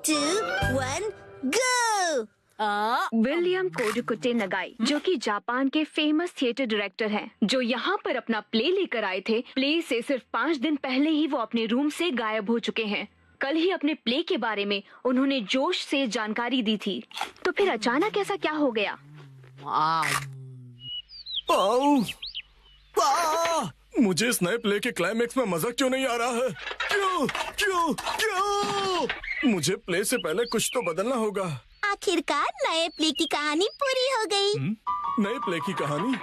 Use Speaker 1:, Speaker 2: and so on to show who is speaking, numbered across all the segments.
Speaker 1: 2, 1, go!
Speaker 2: William कोडुकुटे नगाई, जो कि Japan के फेमस थिएटर डायरेक्टर हैं, जो यहाँ पर अपना प्ले लेकर आए थे। प्ले से सिर्फ 5 दिन पहले ही वो अपने रूम से गायब हो चुके हैं। कल ही अपने प्ले के बारे में उन्होंने जोश से जानकारी दी थी, तो फिर अचानक ऐसा क्या हो गया?
Speaker 3: मुझे इस नए प्ले के क्लाइमेक्स में मजा क्यों नहीं आ रहा है? क्यों क्यों क्यों? मुझे प्ले से पहले कुछ तो बदलना होगा।
Speaker 1: आखिरकार नए प्ले की कहानी पूरी हो गई।
Speaker 3: नए प्ले की कहानी?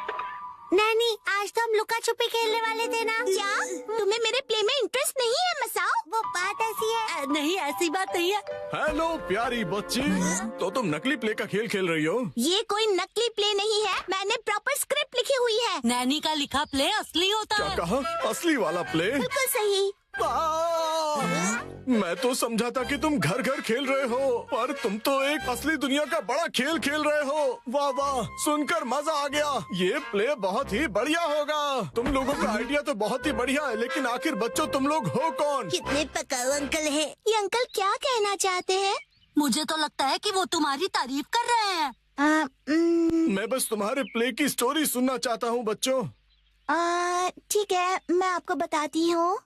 Speaker 1: नैनी, आज तो हम लुका छुपी खेलने वाले थे ना? क्या तुम्हें मेरे प्ले में इंटरेस्ट नहीं है मसाओ? वो बात ऐसी है।
Speaker 4: नहीं, ऐसी बात नहीं है।
Speaker 3: हेलो प्यारी बच्ची, तो तुम नकली प्ले का खेल खेल रही हो?
Speaker 1: ये कोई नकली प्ले नहीं है, मैंने प्रॉपर स्क्रिप्ट लिखी हुई है।
Speaker 4: नैनी का लिखा प्ले असली होता
Speaker 3: क्या
Speaker 4: है।
Speaker 3: कहा? असली वाला प्ले?
Speaker 1: बिल्कुल सही।
Speaker 3: मैं तो समझा था कि तुम घर घर खेल रहे हो, पर तुम तो एक असली दुनिया का बड़ा खेल खेल रहे हो। वाह वाह, सुनकर मजा आ गया। ये प्ले बहुत ही बढ़िया होगा। तुम लोगों का आइडिया तो बहुत ही बढ़िया है, लेकिन आखिर बच्चों तुम लोग हो कौन?
Speaker 1: कितने पकाऊ अंकल हैं। ये अंकल क्या कहना चाहते हैं?
Speaker 4: मुझे तो लगता है कि वो तुम्हारी तारीफ कर रहे हैं।
Speaker 3: मैं बस तुम्हारे प्ले की स्टोरी सुनना चाहता हूँ बच्चों।
Speaker 1: ठीक है, मैं आपको बताती हूँ।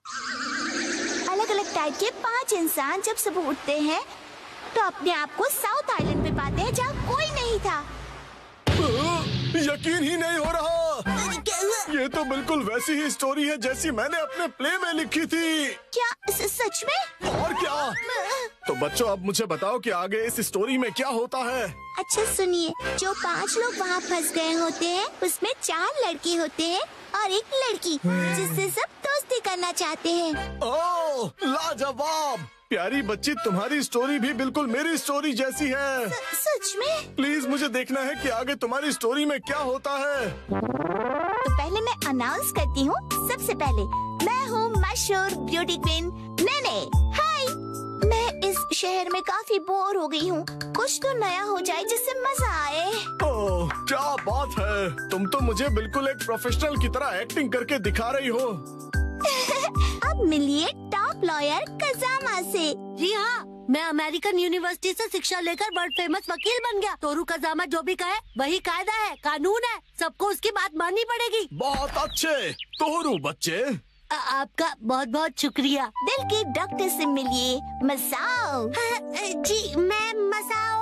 Speaker 1: अलग अलग टाइप के 5 इंसान जब सुबह उठते हैं तो अपने आप को साउथ आइलैंड पे पाते हैं, जहाँ कोई नहीं था।
Speaker 3: यकीन ही नहीं हो रहा। ये तो बिल्कुल वैसी ही स्टोरी है जैसी मैंने अपने प्ले में लिखी थी।
Speaker 1: क्या सच में?
Speaker 3: और क्या? तो बच्चों, अब मुझे बताओ कि आगे इस स्टोरी में क्या होता है।
Speaker 1: अच्छा सुनिए, जो 5 लोग वहाँ फंस गए होते हैं, उसमें 4 लड़के होते हैं और 1 लड़की, जिससे सब दोस्ती करना चाहते हैं।
Speaker 3: ओह, लाजवाब! प्यारी बच्ची, तुम्हारी स्टोरी भी बिल्कुल मेरी स्टोरी जैसी है।
Speaker 1: सच में?
Speaker 3: प्लीज मुझे देखना है कि आगे तुम्हारी स्टोरी में क्या होता है।
Speaker 1: तो पहले मैं अनाउंस करती हूँ। सबसे पहले, मैं हूँ मशहूर ब्यूटी क्वीन नैने। हाय! मैं इस शहर में काफी बोर हो गई हूँ। कुछ तो नया हो जाए जिससे मजा आए।
Speaker 3: ओह, क्या बात है! तुम तो मुझे बिल्कुल एक प्रोफेशनल की तरह एक्टिंग करके दिखा रही हो।
Speaker 1: अब मिलिए टॉप लॉयर कजामा से।
Speaker 4: जी हाँ, मैं अमेरिकन यूनिवर्सिटी से शिक्षा लेकर वर्ल्ड फेमस वकील बन गया। तोरू कजामा जो भी कहे वही कायदा है, कानून है। सबको उसकी बात माननी पड़ेगी।
Speaker 3: बहुत अच्छे तोरू बच्चे।
Speaker 4: आपका बहुत बहुत शुक्रिया।
Speaker 1: दिल के डॉक्टर से मिलिए मसाओ।
Speaker 4: जी, मैं मसाओ,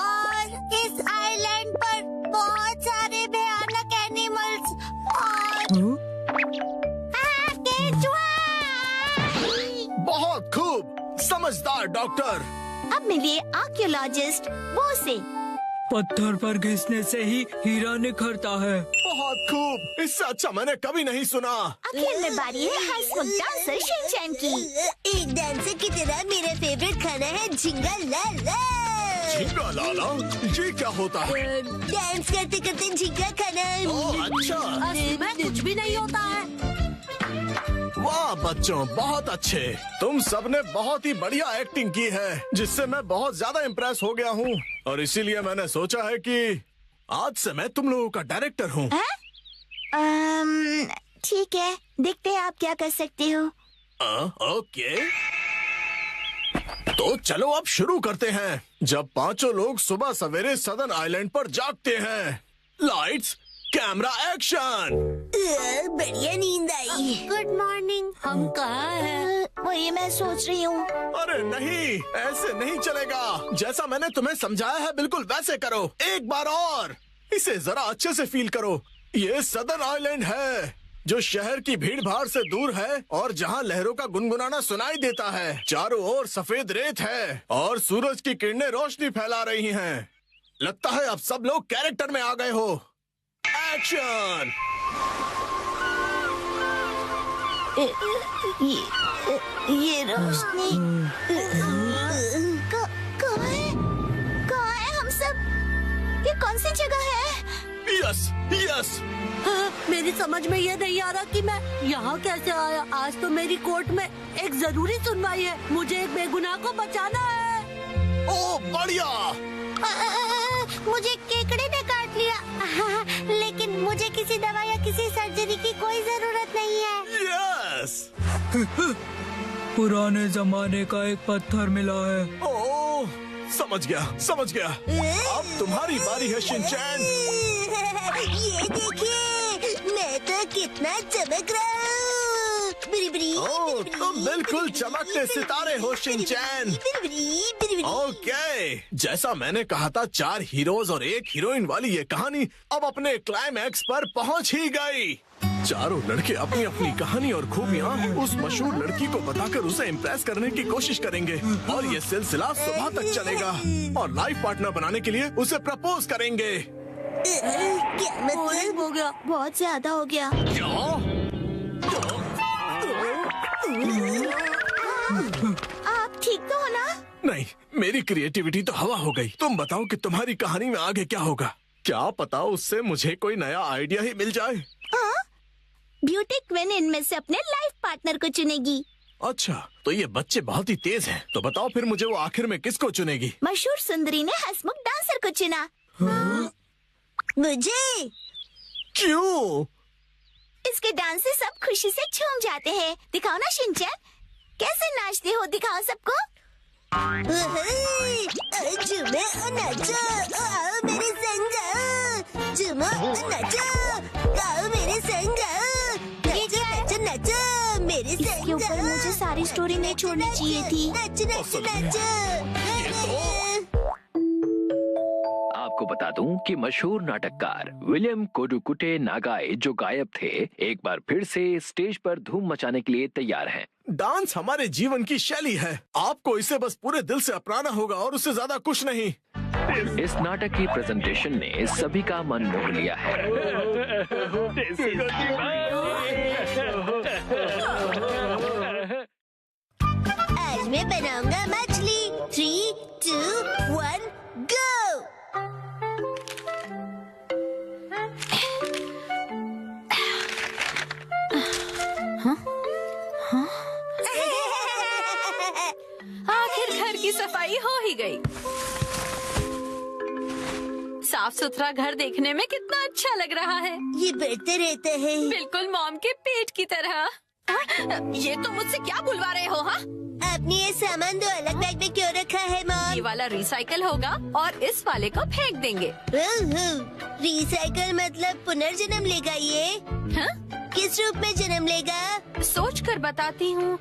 Speaker 4: और इस आइलैंड पर बहुत सारे भयानक एनिमल्स और
Speaker 3: बहुत खूब, समझदार डॉक्टर।
Speaker 1: अब मिलिए आर्कियोलॉजिस्ट वो से।
Speaker 5: पत्थर पर घिसने से ही हीरा निखरता है।
Speaker 3: बहुत खूब, इससे अच्छा मैंने कभी नहीं सुना।
Speaker 1: आखिर में बारी है हाई स्कूल डांसर शिनचैन की।
Speaker 4: एक डांसर की तरह मेरा फेवरेट खाना है झिंगा लाला।
Speaker 3: झींगा लाला, ये क्या होता है?
Speaker 4: डांस करते करते झिंगा खाना।
Speaker 3: ओह, अच्छा।
Speaker 4: असली में कुछ भी नहीं होता है।
Speaker 3: वाह बच्चों, बहुत अच्छे। तुम सबने बहुत ही बढ़िया एक्टिंग की है, जिससे मैं बहुत ज्यादा इम्प्रेस हो गया हूँ, और इसीलिए मैंने सोचा है कि आज से मैं तुम लोगों का डायरेक्टर हूँ।
Speaker 1: ठीक है, देखते हैं आप क्या कर सकते हो।
Speaker 3: ओके, तो चलो अब शुरू करते हैं। जब 5 लोग सुबह सवेरे सदर्न आइलैंड पर जागते हैं। Lights, camera, action.
Speaker 4: बढ़िया नींद आई। Good morning. हम कहाँ हैं?
Speaker 1: वही मैं सोच रही हूँ।
Speaker 3: अरे नहीं, ऐसे नहीं चलेगा। जैसा मैंने तुम्हें समझाया है बिल्कुल वैसे करो। एक बार और, इसे जरा अच्छे से फील करो। ये सदर्न आइलैंड है, जो शहर की भीड़ भाड़ से दूर है और जहाँ लहरों का गुनगुनाना सुनाई देता है। चारों ओर सफेद रेत है और सूरज की किरणें रोशनी फैला रही हैं। लगता है अब सब लोग कैरेक्टर में आ गए हो। एक्शन!
Speaker 1: ये रोशनी कहाँ है हम सब? ये कौन सी जगह है?
Speaker 3: Yes yes.
Speaker 4: मेरी समझ में ये नहीं आ रहा कि मैं यहाँ कैसे आया। आज तो मेरी कोर्ट में एक जरूरी सुनवाई है। मुझे एक बेगुनाह को बचाना है।
Speaker 3: ओह बढ़िया।
Speaker 4: मुझे केकड़े ने काट लिया, लेकिन मुझे किसी दवा या किसी सर्जरी की कोई जरूरत नहीं है।
Speaker 3: यस।
Speaker 5: पुराने जमाने का एक पत्थर मिला है।
Speaker 3: ओह समझ गया। अब तुम्हारी बारी है शिनचैन।
Speaker 1: ये देखिए, मैं तो कितना चमक रहा हूँ।
Speaker 3: ओह, तुम बिल्कुल चमकते सितारे हो शिनचैन। ओके, जैसा मैंने कहा था 4 हीरोज और 1 हीरोइन वाली ये कहानी अब अपने क्लाइमैक्स पर पहुंच ही गई। चारों लड़के अपनी अपनी कहानी और खूबियाँ उस मशहूर लड़की को बताकर उसे इम्प्रेस करने की कोशिश करेंगे और ये सिलसिला सुबह तक चलेगा और लाइफ पार्टनर बनाने के लिए उसे प्रपोज करेंगे।
Speaker 1: क्या मतलब?
Speaker 4: हो गया।
Speaker 1: बहुत ज्यादा हो गया। आप ठीक तो हो ना?
Speaker 3: नहीं, मेरी क्रिएटिविटी तो हवा हो गई। तुम बताओ कि तुम्हारी कहानी में आगे क्या होगा? क्या पता उससे मुझे कोई नया आइडिया ही मिल जाए।
Speaker 1: ब्यूटी क्वीन इनमें से अपने लाइफ पार्टनर को चुनेगी।
Speaker 3: अच्छा, तो ये बच्चे बहुत ही तेज हैं। तो बताओ फिर मुझे वो आखिर में किसको चुनेगी?
Speaker 1: मशहूर सुंदरी ने हंसमुख डांसर को चुना। मुझे
Speaker 3: क्यों?
Speaker 1: इसके डांस से सब खुशी से झूम जाते हैं। दिखाओ ना शिनचैन, कैसे नाचते हो, दिखाओ सबको। झूमो और नाचो, आओ मेरे संग जाओ। झूमो और नाचो, गाओ मेरे संग जाओ। नाचो नाचो नाचो मेरे संग जाओ। इसके ऊपर मुझे सारी स्टोरी नहीं छोड़नी चाहिए थी। नाचो नाचो नाचो।
Speaker 6: आपको बता दूं कि मशहूर नाटककार विलियम कोडुकुटे नागाई जो गायब थे, एक बार फिर से स्टेज पर धूम मचाने के लिए तैयार हैं।
Speaker 3: डांस हमारे जीवन की शैली है। आपको इसे बस पूरे दिल से अपनाना होगा और उससे ज्यादा कुछ नहीं।
Speaker 6: इस नाटक की प्रेजेंटेशन ने सभी का मन मोह लिया है।
Speaker 1: आज मैं बनाऊंगा मछली। 3, 2, 1, गो।
Speaker 7: आखिर घर की सफाई हो ही गई। साफ सुथरा घर देखने में कितना अच्छा लग रहा है।
Speaker 1: ये बढ़ते रहता है।
Speaker 7: बिल्कुल मॉम के पेट की तरह। ये तुम मुझसे क्या बुलवा रहे हो? हाँ,
Speaker 1: आपने ये सामान 2 अलग बैग में क्यों रखा है मॉम?
Speaker 7: ये वाला रिसाइकल होगा और इस वाले को फेंक देंगे।
Speaker 1: रिसाइकल मतलब पुनर्जन्म लेगा ये?
Speaker 7: हाँ?
Speaker 1: किस रूप में जन्म लेगा?
Speaker 7: सोच कर बताती हूँ।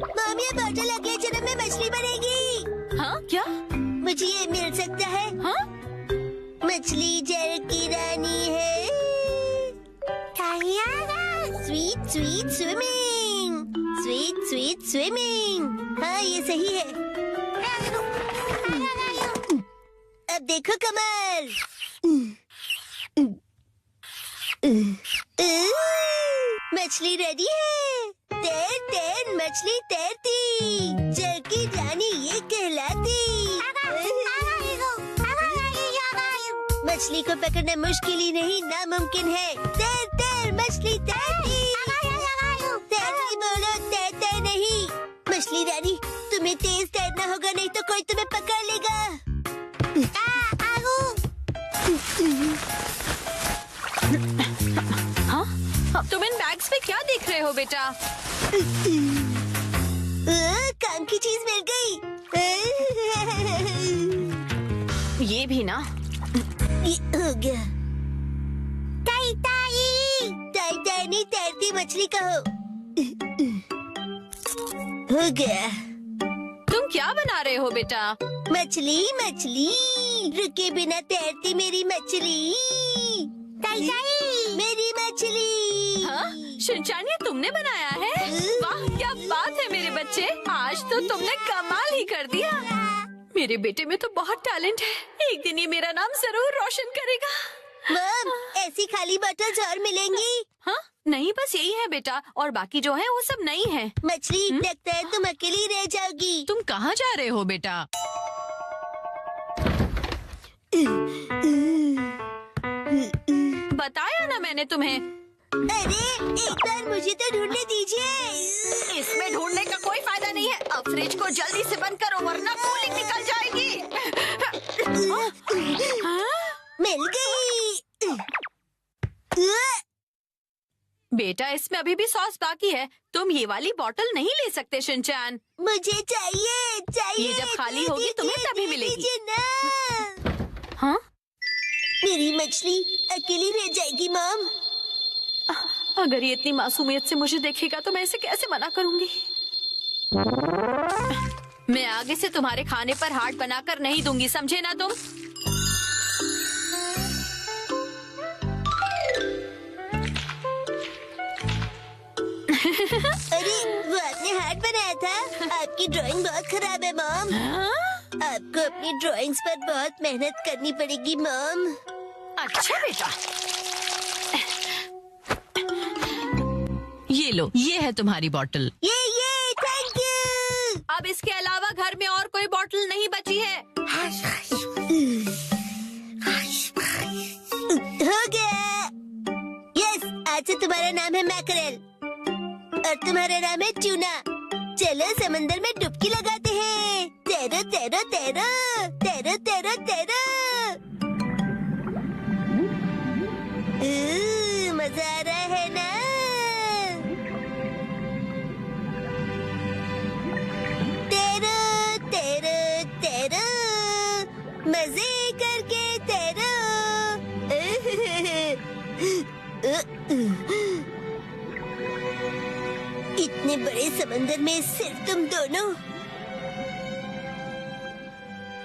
Speaker 1: मॉम, ये बॉटल अगले जन्म में मछली बनेगी।
Speaker 7: हाँ क्या?
Speaker 1: मुझे ये मिल सकता है?
Speaker 7: हाँ?
Speaker 1: मछली जल की रानी है। Sweet sweet swimming, sweet sweet swimming. हाँ, ये सही है। अब देखो कमल। मछली रेडी है। तैर तैर मछली तैरती, जल की रानी ये कहलाती। मछली को पकड़ना मुश्किल ही नहीं, नामुमकिन है। तैर तैर मछली तैरती। तैरती बोलो, तैरते नहीं। मछली रानी, तुम्हें तेज तैरना होगा, नहीं तो कोई तुम्हें पकड़ लेगा।
Speaker 7: हाँ? तुम इन बैग्स में क्या देख रहे हो बेटा?
Speaker 1: काम की चीज मिल गई।
Speaker 7: ये भी ना।
Speaker 1: ये हो गया। ताई ताई, ताई ताई नहीं, तैरती मछली कहो। हो गया।
Speaker 7: तुम क्या बना रहे हो बेटा?
Speaker 1: मछली मछली, रुके बिना तैरती मेरी मछली। ताई ताई, मेरी मछली।
Speaker 7: हाँ? शिनचैन, ये तुमने बनाया है? वाह, क्या बात है मेरे बच्चे, आज तो तुमने कमाल ही कर दिया। मेरे बेटे में तो बहुत टैलेंट है। एक दिन ये मेरा नाम जरूर रोशन करेगा।
Speaker 1: मॉम, ऐसी खाली बॉटल्स और मिलेंगी?
Speaker 7: हाँ? नहीं, बस यही है बेटा, और बाकी जो है वो सब नहीं है।
Speaker 1: मछली, लगता है तुम अकेली रह जाओगी।
Speaker 7: तुम कहाँ जा रहे हो बेटा? बताया ना मैंने तुम्हें।
Speaker 1: अरे, एक बार मुझे तो ढूंढने दीजिए।
Speaker 7: इसमें ढूंढने का कोई फायदा नहीं है। अब फ्रिज को जल्दी से बंद करो वरना कूलिंग निकल जाएगी।
Speaker 4: मिल गई।
Speaker 7: बेटा इसमें अभी भी सॉस बाकी है, तुम ये वाली बोतल नहीं ले सकते शिनचैन।
Speaker 4: मुझे चाहिए चाहिए।
Speaker 7: ये जब खाली होगी तुम्हें तभी मिलेगी।
Speaker 4: दीजिए ना।
Speaker 7: हाँ?
Speaker 4: मेरी मछली अकेली रह जाएगी मॉम।
Speaker 7: अगर ये इतनी मासूमियत से मुझे देखेगा तो मैं इसे कैसे मना करूंगी। मैं आगे से तुम्हारे खाने पर हाथ बनाकर नहीं दूंगी, समझे ना तुम?
Speaker 4: अरे वो आपने हार्ट बनाया था। आपकी ड्राइंग बहुत खराब है मॉम। आपको अपनी ड्राइंग्स पर बहुत मेहनत करनी पड़ेगी मॉम।
Speaker 7: अच्छा बेटा, ये लो, ये है तुम्हारी बोतल।
Speaker 4: ये थैंक यू।
Speaker 7: अब इसके अलावा घर में और कोई बोतल नहीं बची है।
Speaker 4: हो गया। यस, आज से तुम्हारा नाम है मैकरेल और तुम्हारा नाम है ट्यूना। चलो समंदर में डुबकी लगाते हैं। तैरो तैरो तैरो तैरो तैरो तैरो। मजा आ रहा है ना? तैरो तैरो तैरो, मजे करके तैरो। इतने बड़े समंदर में सिर्फ तुम दोनों,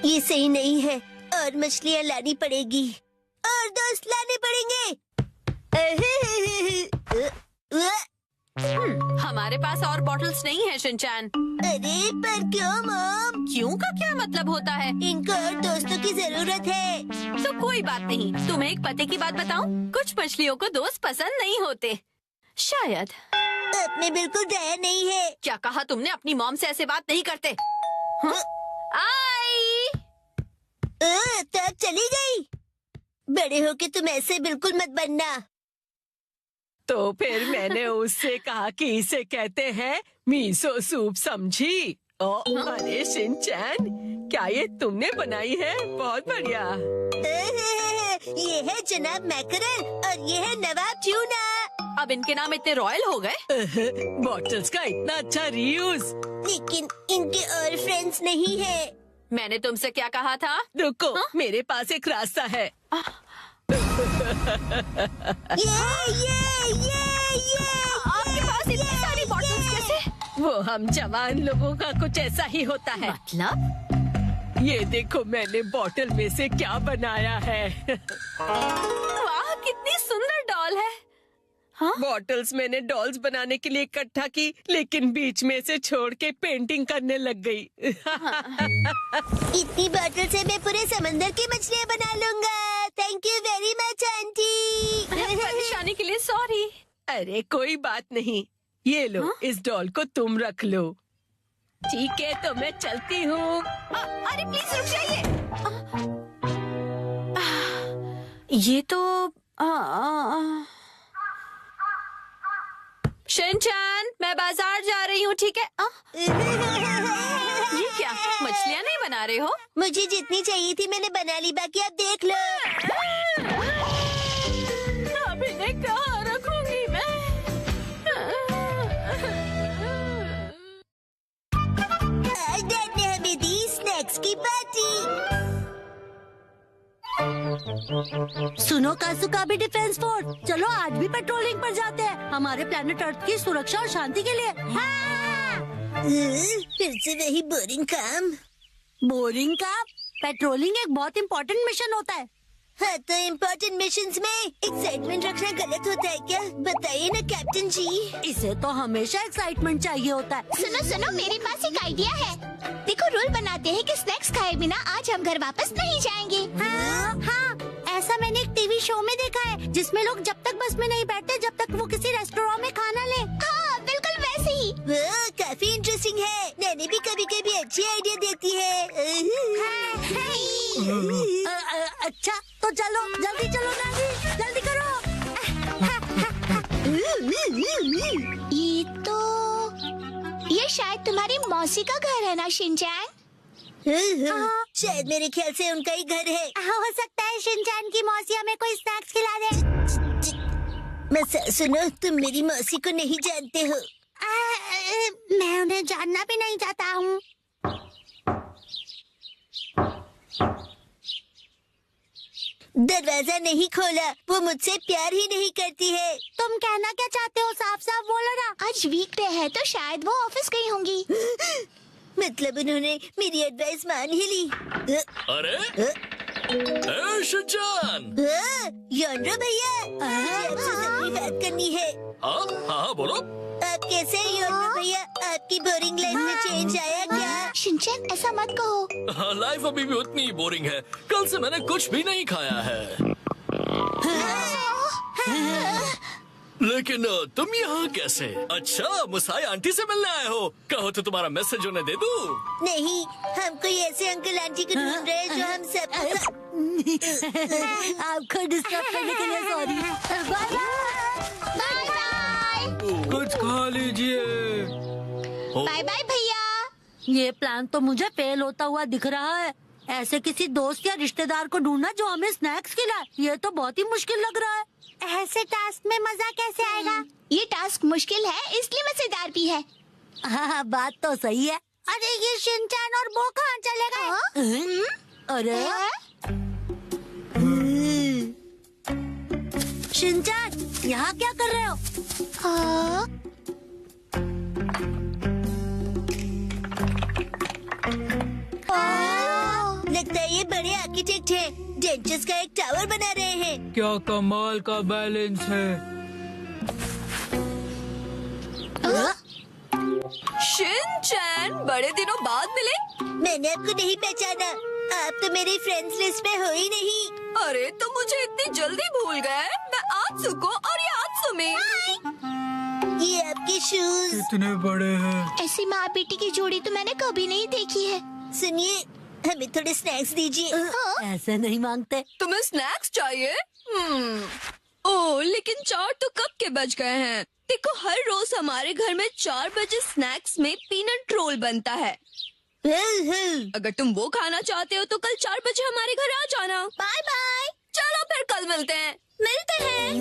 Speaker 4: ये सही नहीं है। और मछलियाँ लानी पड़ेगी और दोस्त लाने पड़ेंगे।
Speaker 7: हमारे पास और बॉटल्स नहीं है शिनचैन।
Speaker 4: अरे पर क्यों मॉम?
Speaker 7: क्यों का क्या मतलब होता है?
Speaker 4: इनको और दोस्तों की जरूरत है।
Speaker 7: तो कोई बात नहीं, तुम्हें एक पते की बात बताऊं? कुछ मछलियों को दोस्त पसंद नहीं होते, शायद।
Speaker 4: अपने बिल्कुल दया नहीं है।
Speaker 7: क्या कहा तुमने? अपनी मॉम से ऐसे बात नहीं करते। हाँ? आई।
Speaker 4: तब चली गई। बड़े होके तुम ऐसे बिल्कुल मत बनना।
Speaker 8: तो फिर मैंने उससे कहा कि इसे कहते हैं मीसो सूप, समझी? अरे शिनचैन, क्या ये तुमने बनाई है? बहुत बढ़िया।
Speaker 4: ये है जनाब मैकरेल और ये है नवाब ट्यूना।
Speaker 7: अब इनके नाम इतने रॉयल हो गए।
Speaker 8: बॉटल्स का इतना अच्छा रीयूज।
Speaker 4: लेकिन इनके और फ्रेंड्स नहीं है।
Speaker 7: मैंने तुमसे क्या कहा था?
Speaker 8: रुको, मेरे पास एक रास्ता है।
Speaker 4: ये
Speaker 7: आपके पास इतनी सारी बॉटल्स कैसे?
Speaker 8: वो हम जवान लोगों का कुछ ऐसा ही होता है।
Speaker 7: मतलब?
Speaker 8: ये देखो मैंने बॉटल में से क्या बनाया है।
Speaker 7: वाह, कितनी सुंदर डॉल है। हाँ?
Speaker 8: बॉटल्स मैंने डॉल्स बनाने के लिए इकट्ठा की, लेकिन बीच में से छोड़ के पेंटिंग करने लग गई।
Speaker 4: इतनी बॉटल से मैं पूरे समंदर की मछलियाँ बना लूंगा। Thank you very much aunty.
Speaker 7: परेशानी के लिए सॉरी।
Speaker 8: अरे कोई बात नहीं, ये लो।
Speaker 7: हाँ?
Speaker 8: इस डॉल को तुम रख लो। ठीक है, तो मैं चलती हूँ।
Speaker 7: अरे प्लीज रुक जाइए। ये तो शिनचैन, मैं बाजार जा रही हूँ, ठीक है? ये क्या, मछलियाँ नहीं बना रहे हो?
Speaker 4: मुझे जितनी चाहिए थी मैंने बना ली, बाकी आप देख लो।
Speaker 7: अब इन्हें कहाँ रखूंगी मैं?
Speaker 4: आज डैड ने हमें दी स्नैक्स की पार्टी। सुनो कासुका भी डिफेंस फोर्स, चलो आज भी पेट्रोलिंग पर जाते हैं, हमारे प्लेनेट अर्थ की सुरक्षा और शांति के लिए। हाँ। फिर से वही बोरिंग काम। बोरिंग काम? पेट्रोलिंग एक बहुत इम्पोर्टेंट मिशन होता है। हाँ, तो इम्पोर्टेंट मिशंस में एक्साइटमेंट रखना गलत होता है क्या? बताइए ना कैप्टन जी। इसे तो हमेशा एक्साइटमेंट चाहिए होता है।
Speaker 1: सुनो सुनो, मेरे पास एक आइडिया है। देखो, रूल बनाते हैं कि स्नैक्स खाए बिना आज हम घर वापस नहीं जाएंगे।
Speaker 4: हाँ, ऐसा मैंने एक टीवी शो में देखा है, जिसमें लोग जब तक बस में नहीं बैठते जब तक वो किसी रेस्टोरेंट में खाना ले।
Speaker 1: हाँ, बिल्कुल वैसे ही।
Speaker 4: वो काफी इंटरेस्टिंग है। नैनी भी कभी कभी अच्छी आइडिया देती है। अच्छा, तो चलो जल्दी चलो नानी, जल्दी करो।
Speaker 1: ये शायद तुम्हारी मौसी का घर है ना शिनचैन?
Speaker 4: शायद मेरे ख्याल से उनका ही घर है। हो सकता है शिनचैन की मौसी हमें कोई स्नैक्स खिला दे। मैं सुनो, तुम मेरी मौसी को नहीं जानते हो। मैं उन्हें जानना भी नहीं चाहता हूँ। दरवाजा नहीं खोला, वो मुझसे प्यार ही नहीं करती है। तुम कहना क्या चाहते हो? साफ साफ बोलो ना।
Speaker 1: आज वीकडे है तो शायद वो ऑफिस गई होंगी।
Speaker 4: मतलब उन्होंने मेरी एडवाइस मान ही ली।
Speaker 3: अरे शिनचैन,
Speaker 4: योंड्रो भैया, आपसे जरूरी बात करनी है।
Speaker 3: हाँ हाँ बोलो।
Speaker 4: आप कैसे हैं योंड्रो भैया? आपकी बोरिंग लाइफ में चेंज आया क्या?
Speaker 1: शिनचैन ऐसा मत कहो।
Speaker 3: लाइफ अभी भी उतनी ही बोरिंग है। कल से मैंने कुछ भी नहीं खाया है। लेकिन तुम यहाँ कैसे? अच्छा, मुसाई आंटी से मिलने आए हो। कहो तो तुम्हारा मैसेज उन्हें दे दूँ?
Speaker 4: नहीं, हम कोई ऐसे अंकल आंटी को ढूंढ रहे हैं जो हम सब। आपको डिस्टर्ब करने के लिए सॉरी। Bye
Speaker 1: bye bye.
Speaker 5: कुछ खा लीजिए।
Speaker 1: बाय बाय भैया।
Speaker 4: ये प्लान तो मुझे फेल होता हुआ दिख रहा है। ऐसे किसी दोस्त या रिश्तेदार को ढूंढना जो हमें स्नैक्स खिलाए, ये तो बहुत ही मुश्किल लग रहा है। ऐसे टास्क में मजा कैसे आएगा?
Speaker 1: ये टास्क मुश्किल है इसलिए मजेदार भी है।
Speaker 4: हाँ, बात तो सही है। अरे ये शिनचैन और वो कहाँ चले गए? अरे शिनचैन, यहाँ क्या कर रहे हो? लगता है ये बड़े आर्किटेक्ट हैं। डेंचर्स का एक टावर बना रहे हैं।
Speaker 5: क्या कमाल का बैलेंस है।
Speaker 7: शिनचैन, बड़े दिनों बाद मिले।
Speaker 4: मैंने आपको नहीं पहचाना। आप तो मेरी फ्रेंड्स लिस्ट में हो ही नहीं।
Speaker 7: अरे तुम मुझे इतनी जल्दी भूल गए। मैं आत्सुको और ये आत्सुमी।
Speaker 4: ये आपके शूज
Speaker 5: कितने बड़े हैं।
Speaker 1: ऐसी माँ बेटी की जोड़ी तो मैंने कभी नहीं देखी है।
Speaker 4: सुनिए, हमें थोड़े स्नैक्स दीजिए। ऐसे नहीं मांगते।
Speaker 7: तुम्हें स्नैक्स चाहिए? ओह, लेकिन 4 तो कब के बज गए हैं। देखो, हर रोज हमारे घर में 4 बजे स्नैक्स में पीनट रोल बनता है। अगर तुम वो खाना चाहते हो तो कल 4 बजे हमारे घर आ जाना।
Speaker 1: Bye bye.
Speaker 7: चलो फिर कल मिलते हैं।
Speaker 1: मिलते हैं।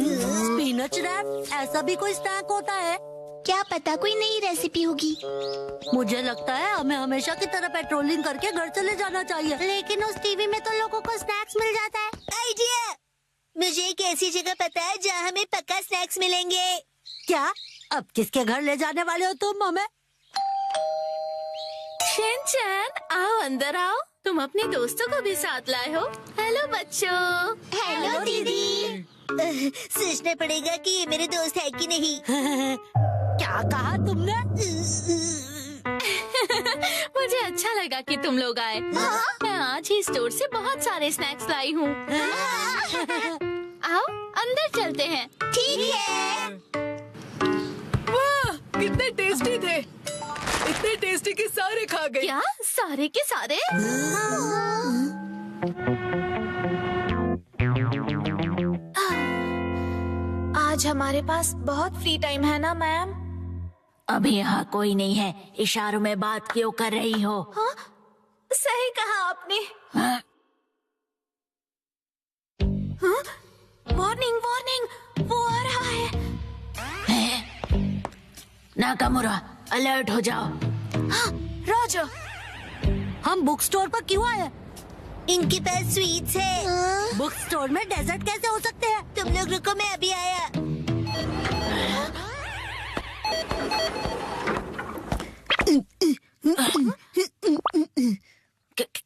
Speaker 4: पीनट रैप, ऐसा भी कोई स्नैक होता है?
Speaker 1: क्या पता कोई नई रेसिपी होगी।
Speaker 4: मुझे लगता है हमें हमेशा की तरह पेट्रोलिंग करके घर चले जाना चाहिए। लेकिन उस टीवी में तो लोगों को स्नैक्स मिल जाता है। आइडिया! मुझे एक ऐसी जगह पता है जहाँ हमें पक्का स्नैक्स मिलेंगे। क्या? अब किसके घर ले जाने वाले हो तुम हमें?
Speaker 7: शिनचैन, आओ अंदर आओ। तुम अपने दोस्तों को भी साथ लाए हो। हेलो बच्चों।
Speaker 1: हेलो दीदी।
Speaker 4: सोचना पड़ेगा कि ये मेरे दोस्त है कि नहीं। क्या कहा तुमने?
Speaker 7: मुझे अच्छा लगा कि तुम लोग आए। मैं आज ही स्टोर से बहुत सारे स्नैक्स लाई हूँ। आओ अंदर चलते हैं।
Speaker 1: ठीक है।
Speaker 8: वाह, कितने टेस्टी थे। इतने टेस्टी कि सारे खा गए।
Speaker 7: क्या सारे के सारे?
Speaker 1: आज हमारे पास बहुत फ्री टाइम है ना मैम?
Speaker 4: अभी यहाँ कोई नहीं है। इशारों में बात क्यों कर रही हो?
Speaker 1: हाँ? सही कहा आपने।
Speaker 4: हाँ?
Speaker 1: हाँ? वार्निंग वार्निंग, वो आ रहा है।
Speaker 4: नाकामुरा, अलर्ट हो जाओ।
Speaker 1: हाँ, राजा।
Speaker 4: हम बुक स्टोर पर क्यों आए? इनके पास स्वीट्स है। बुक स्टोर में डेजर्ट कैसे हो सकते हैं? तुम लोग रुको, मैं अभी आया।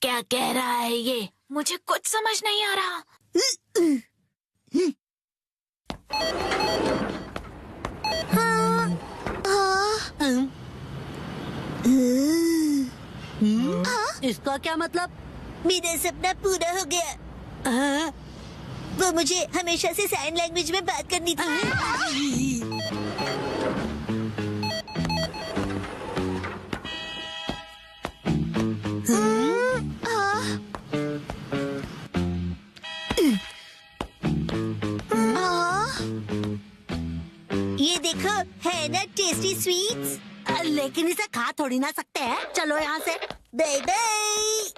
Speaker 4: क्या कह रहा है ये?
Speaker 1: मुझे कुछ समझ नहीं आ रहा।
Speaker 4: इसका क्या मतलब? मेरा सपना पूरा हो गया। वो मुझे हमेशा से साइन लैंग्वेज में बात करनी थी। ये देखो, है ना टेस्टी स्वीट्स। लेकिन इसे खा थोड़ी ना सकते हैं। चलो यहाँ से। Bye bye.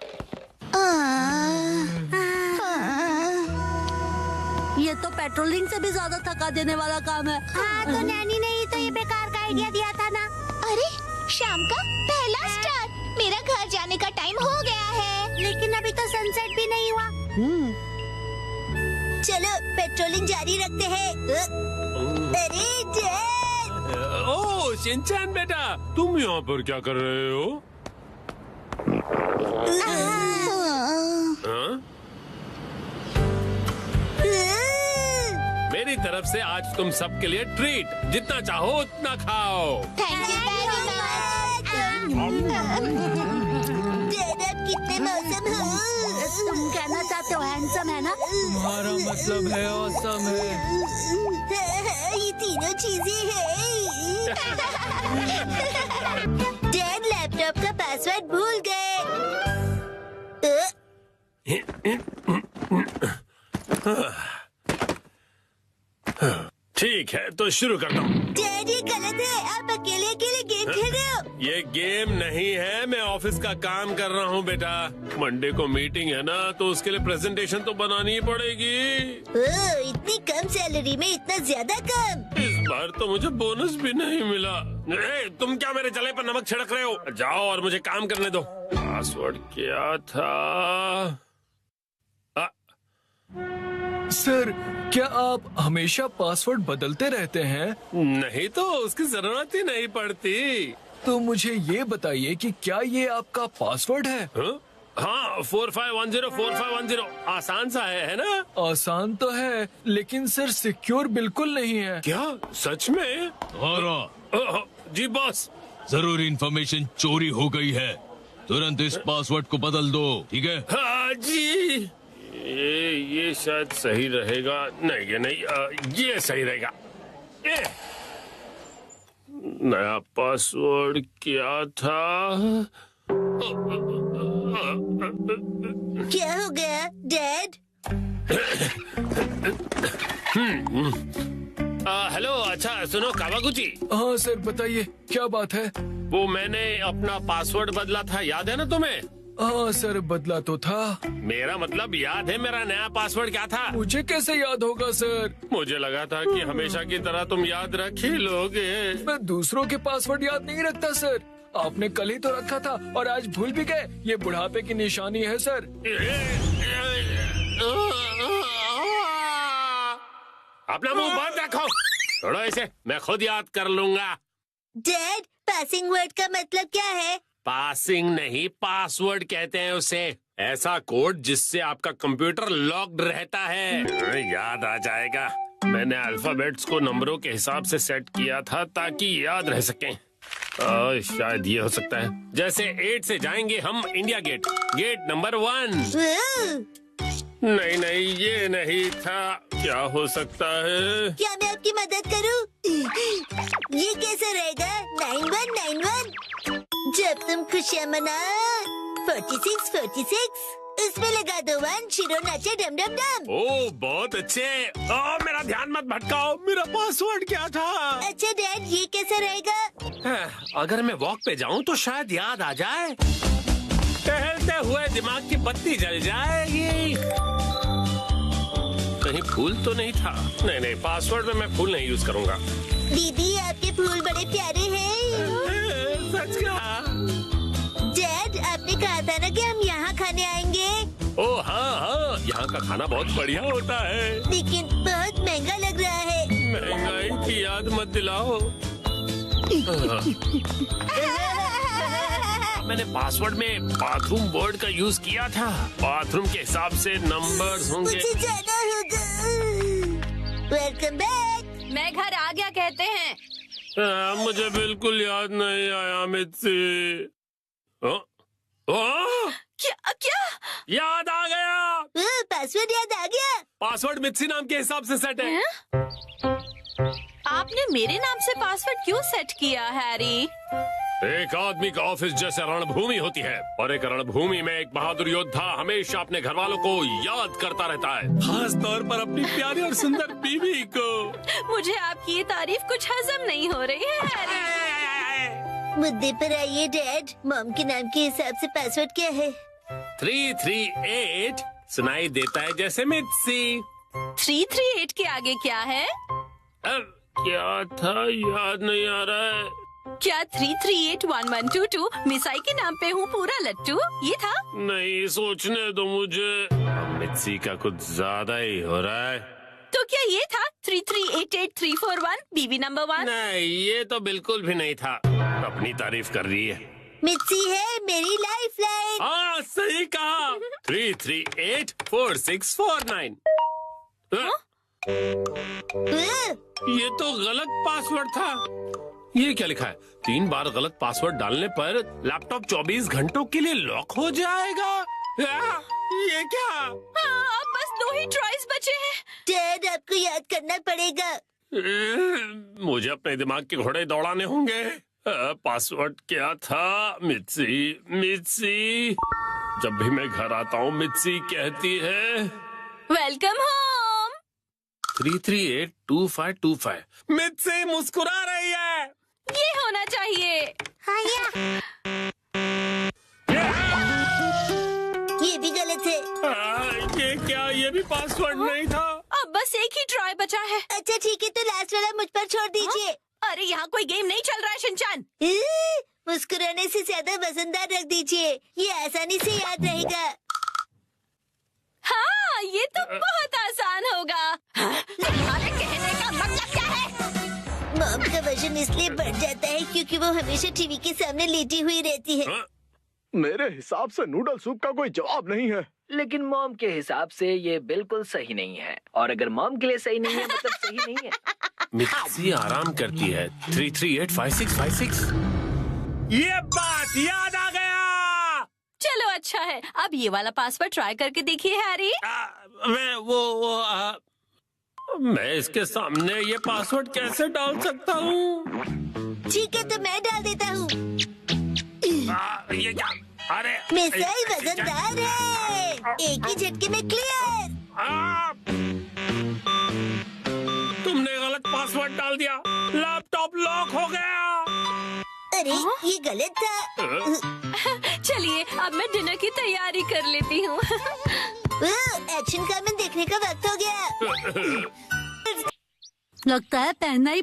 Speaker 4: ये तो पेट्रोलिंग से भी ज्यादा थका देने वाला काम है।
Speaker 1: हाँ, तो नैनी ने ही तो ये बेकार का आइडिया दिया था ना। अरे शाम का पहला स्टार, मेरा घर जाने का टाइम हो गया है।
Speaker 4: लेकिन अभी तो सनसेट भी नहीं हुआ।
Speaker 1: चलो पेट्रोलिंग जारी रखते हैं। अरे डैड!
Speaker 9: ओह शिनचैन बेटा, तुम यहाँ पर क्या कर रहे हो? हाँ? मेरी तरफ से आज तुम सबके लिए ट्रीट, जितना चाहो उतना खाओ।
Speaker 1: Thank you very much. Dad आप कितने मौसम हो?
Speaker 4: तुम कहना चाहते हो हैंडसम है ना?
Speaker 5: तुम्हारा मतलब है ऑसम है।
Speaker 1: ये तीनों चीजें हैं। डैड लैपटॉप का पासवर्ड भूल गए।
Speaker 9: ठीक है तो शुरू करता हूँ।
Speaker 1: डैड ये गलत है, आप अकेले अकेले गेम खेल रहे हो।
Speaker 9: ये गेम नहीं है, मैं ऑफिस का काम कर रहा हूँ बेटा। मंडे को मीटिंग है ना, तो उसके लिए प्रेजेंटेशन तो बनानी ही पड़ेगी।
Speaker 1: ओह, इतनी कम सैलरी में इतना ज्यादा काम।
Speaker 9: इस बार तो मुझे बोनस भी नहीं मिला। तुम क्या मेरे जले पर नमक छिड़क रहे हो? जाओ और मुझे काम करने दो। पासवर्ड क्या था?
Speaker 5: सर, क्या आप हमेशा पासवर्ड बदलते रहते हैं?
Speaker 9: नहीं तो उसकी जरूरत ही नहीं पड़ती।
Speaker 5: तो मुझे ये बताइए कि क्या ये आपका पासवर्ड है?
Speaker 9: हाँ 45104510 आसान सा है ना?
Speaker 5: आसान तो है, लेकिन सर सिक्योर बिल्कुल नहीं है।
Speaker 9: क्या सच में? जी बॉस।
Speaker 10: जरूरी इंफॉर्मेशन चोरी हो गई है, तुरंत इस पासवर्ड को बदल दो, ठीक है?
Speaker 9: हाँ जी। ये शायद सही रहेगा। नहीं ये नहीं, ये सही रहेगा। नया पासवर्ड क्या था?
Speaker 1: क्या हो गया डैड?
Speaker 9: हेलो, अच्छा सुनो कावागुची।
Speaker 5: हाँ सर बताइए, क्या बात है?
Speaker 9: वो मैंने अपना पासवर्ड बदला था, याद है ना तुम्हें?
Speaker 5: हाँ सर बदला तो था।
Speaker 9: मेरा मतलब याद है मेरा नया पासवर्ड क्या था?
Speaker 5: मुझे कैसे याद होगा सर?
Speaker 9: मुझे लगा था कि हमेशा की तरह तुम याद रख ही लोगे।
Speaker 5: मैं दूसरों के पासवर्ड याद नहीं रखता सर। आपने कल ही तो रखा था और आज भूल भी गए। ये बुढ़ापे की निशानी है सर।
Speaker 9: अपना मुंह बंद रखो। छोड़ो इसे, मैं खुद याद कर लूंगा।
Speaker 1: डैड पासिंग वर्ड का मतलब क्या है?
Speaker 9: पासिंग नहीं, पासवर्ड कहते हैं उसे। ऐसा कोड जिससे आपका कंप्यूटर लॉक्ड रहता है। याद आ जाएगा। मैंने अल्फाबेट्स को नंबरों के हिसाब से सेट किया था ताकि याद रह सकें। शायद ये हो सकता है। जैसे 8 से जाएंगे हम इंडिया गेट, गेट नंबर 1। नहीं नहीं ये नहीं था। क्या हो सकता है?
Speaker 1: क्या मैं आपकी मदद करूं? ये कैसे रहेगा? 9191। जब तुम खुशियाँ मना 46 उसमें लगा दो 1, शिरो नाचे डम डम डम।
Speaker 9: ओह बहुत अच्छे। मेरा ध्यान मत भटकाओ, मेरा पासवर्ड क्या था?
Speaker 1: अच्छा डैड ये कैसे रहेगा?
Speaker 9: अगर मैं वॉक पे जाऊं तो शायद याद आ जाए। टहलते हुए दिमाग की बत्ती जल जाएगी। कहीं फूल तो नहीं था? नहीं नहीं, पासवर्ड में मैं फूल नहीं यूज करूंगा।
Speaker 1: दीदी आपके फूल बड़े प्यारे हैं।
Speaker 9: सच कहा।
Speaker 1: डैड आपने कहा था ना कि हम यहाँ खाने आएंगे।
Speaker 9: ओह हाँ हाँ, यहाँ का खाना बहुत बढ़िया होता है।
Speaker 1: लेकिन बहुत महंगा लग रहा है।
Speaker 9: महंगाई की याद मत दिलाओ। मैंने पासवर्ड में बाथरूम वर्ड का यूज किया था। बाथरूम के हिसाब से नंबर्स होंगे।
Speaker 1: मुझे जाना होगा। Welcome back.
Speaker 7: मैं घर आ गया कहते हैं।
Speaker 9: मुझे बिल्कुल याद नहीं आया मित्सी।
Speaker 7: क्या क्या?
Speaker 9: याद आ गया।
Speaker 1: पासवर्ड याद आ गया।
Speaker 9: पासवर्ड मित्सी नाम के हिसाब से सेट है।
Speaker 7: आपने मेरे नाम से पासवर्ड क्यों सेट किया हैरी?
Speaker 9: एक आदमी का ऑफिस जैसे रणभूमि होती है और एक रणभूमि में एक बहादुर योद्धा हमेशा अपने घर वालों को याद करता रहता है, खास तौर पर अपनी प्यारी और सुंदर बीवी को। मुझे
Speaker 7: आपकी ये तारीफ कुछ हजम नहीं हो रही है हैरी।
Speaker 1: मुद्दे पर आइए डैड। मॉम के नाम के हिसाब से पासवर्ड क्या है?
Speaker 9: 338 सुनाई देता है जैसे मित्सी।
Speaker 7: 338 के आगे क्या है?
Speaker 9: क्या था, याद नहीं आ रहा है।
Speaker 7: क्या 3381122 मिसाई के नाम पे हूँ पूरा लट्टू? ये था?
Speaker 9: नहीं, सोचने दो मुझे। मित्सी का कुछ ज्यादा ही हो रहा है।
Speaker 7: तो क्या ये था 3388341 बीवी नंबर 1?
Speaker 9: नहीं, ये तो बिल्कुल भी नहीं था। अपनी तारीफ कर रही है।
Speaker 4: मिर्ची है मेरी लाइफ लाइन।
Speaker 9: हाँ, सही कहा। 3384649। ये तो गलत पासवर्ड था। ये क्या लिखा है? 3 बार गलत पासवर्ड डालने पर लैपटॉप 24 घंटों के लिए लॉक हो जाएगा। ये क्या?
Speaker 7: अब बस 2 ही ट्राइज बचे हैं।
Speaker 4: डैड, आपको याद करना पड़ेगा।
Speaker 9: मुझे अपने दिमाग के घोड़े दौड़ाने होंगे। पासवर्ड क्या था? मित्सी। जब भी मैं घर आता हूँ मित्सी कहती है
Speaker 7: वेलकम होम।
Speaker 9: 3382525। मित्सी मुस्कुरा रही है।
Speaker 7: ये होना चाहिए।
Speaker 4: ये भी गलत है।
Speaker 9: ये क्या? ये भी पासवर्ड नहीं था।
Speaker 7: अब बस एक ही ट्राई बचा है।
Speaker 4: अच्छा ठीक है, तो लास्ट वाला मुझ पर छोड़ दीजिए।
Speaker 7: अरे यहाँ कोई गेम नहीं चल रहा है शिनचान।
Speaker 4: मुस्कुराने से ज्यादा वजनदार रख दीजिए, ये आसानी से याद रहेगा।
Speaker 7: हाँ, ये तो बहुत आसान होगा। तुम्हारे कहने का मतलब क्या है?
Speaker 4: मॉम का वजन इसलिए बढ़ जाता है क्योंकि वो हमेशा टीवी के सामने लेटी हुई रहती है।
Speaker 3: मेरे हिसाब से नूडल सूप का कोई जवाब नहीं है।
Speaker 6: लेकिन मॉम के हिसाब से ये बिल्कुल सही नहीं है, और अगर मॉम के लिए सही नहीं है मतलब सही नहीं है।
Speaker 9: मित्सी आराम करती है। 3385656। ये बात याद आ गया।
Speaker 7: चलो अच्छा है, अब ये वाला पासवर्ड ट्राई करके देखिए हैरी।
Speaker 9: मैं इसके सामने ये पासवर्ड कैसे डाल सकता हूँ?
Speaker 4: ठीक है, तो मैं डाल देता हूँ।
Speaker 9: ये क्या? अरे
Speaker 4: मिसाइल वजनदार है, एक ही झटके में क्लियर।
Speaker 9: तुमने गलत पासवर्ड डाल दिया। लैपटॉप लॉक हो गया।
Speaker 4: अरे ये गलत था।
Speaker 7: चलिए अब मैं डिनर की तैयारी कर लेती हूँ।
Speaker 4: एक्शन कारमेन देखने का वक्त हो गया। लगता है पहनना ही